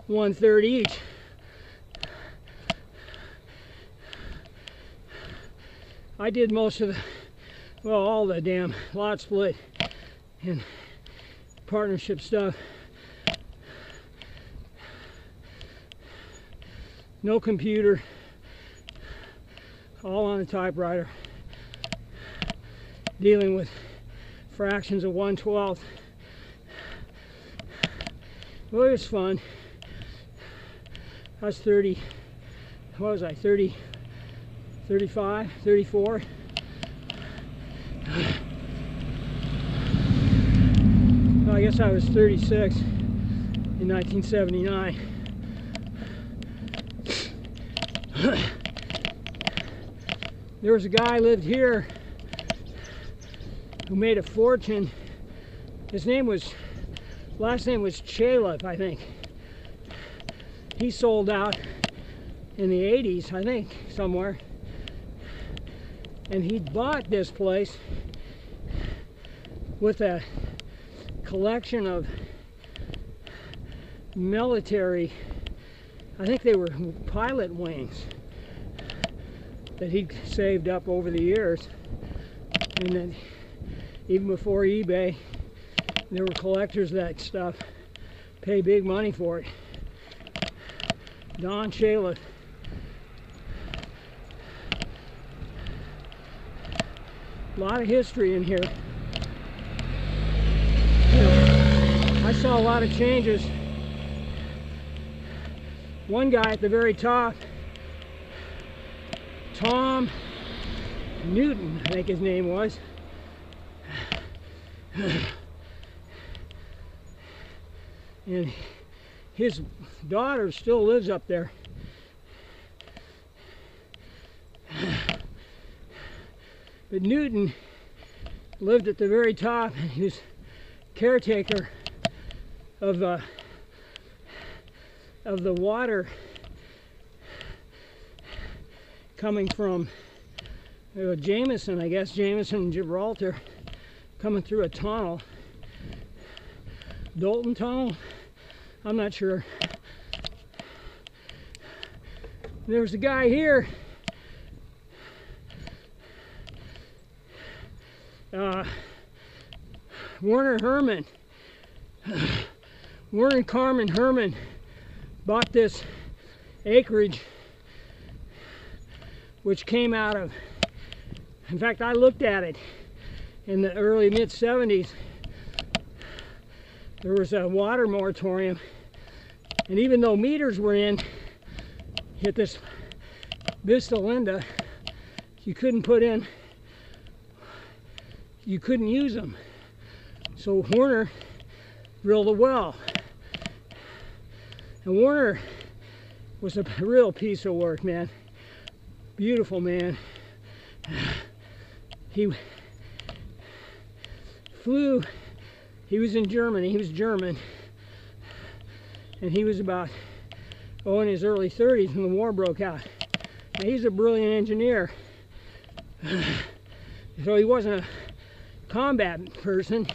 1/3 each. I did most of the, well, all the damn lot split and partnership stuff. No computer, all on a typewriter, dealing with fractions of 1/12. Well, it was fun. I was 30, what was I, 30, 35, 34. Well, I guess I was 36 in 1979. There was a guy lived here who made a fortune. His name was, last name was Chalif, I think. He sold out in the 80s, I think, somewhere. And he bought this place with a collection of military, I think they were pilot wings that he'd saved up over the years. And then even before eBay, there were collectors of that stuff, pay big money for it. Don Chalif. A lot of history in here. You know, I saw a lot of changes. One guy at the very top, Tom Newton, I think his name was. And his daughter still lives up there. But Newton lived at the very top, and he was caretaker of the water coming from Jameson, I guess, Jameson and Gibraltar, coming through a tunnel. Dalton Tunnel? I'm not sure. There's a guy here. Werner Herman. Werner Carmen Herman bought this acreage, which came out of, in fact, I looked at it in the early mid-70s. There was a water moratorium, and even though meters were in at this Vista Linda, you couldn't put in, you couldn't use them. So Werner drilled a well. And Werner was a real piece of work, man. Beautiful man. He flew, he was in Germany, he was German, and he was about, in his early 30s when the war broke out. Now, he's a brilliant engineer. So he wasn't a combat person,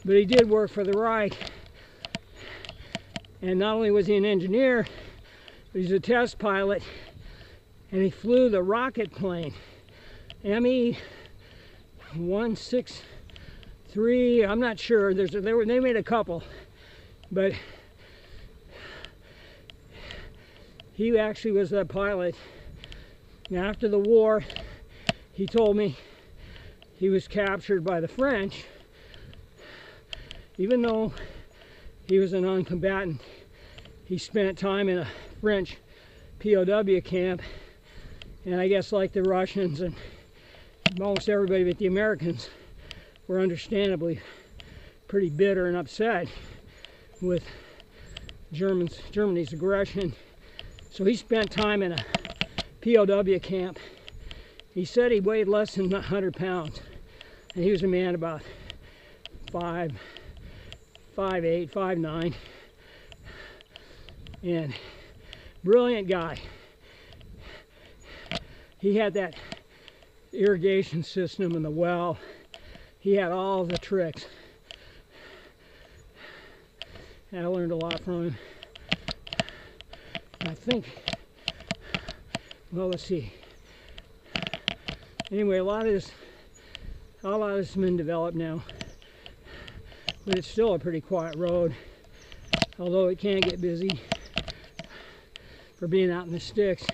but he did work for the Reich. And not only was he an engineer, but he's a test pilot, and he flew the rocket plane, ME-163, I'm not sure, they made a couple, but he actually was that pilot. And after the war, he told me he was captured by the French. Even though he was a non-combatant, he spent time in a French POW camp, and I guess like the Russians and almost everybody but the Americans were understandably pretty bitter and upset with Germany's aggression. So he spent time in a POW camp. He said he weighed less than 100 pounds, and he was a man about 5'8", 5'9", and brilliant guy. He had that irrigation system in the well. He had all the tricks. I learned a lot from him. I think, well, let's see. Anyway, a lot of this has been developed now, but it's still a pretty quiet road, although it can get busy for being out in the sticks.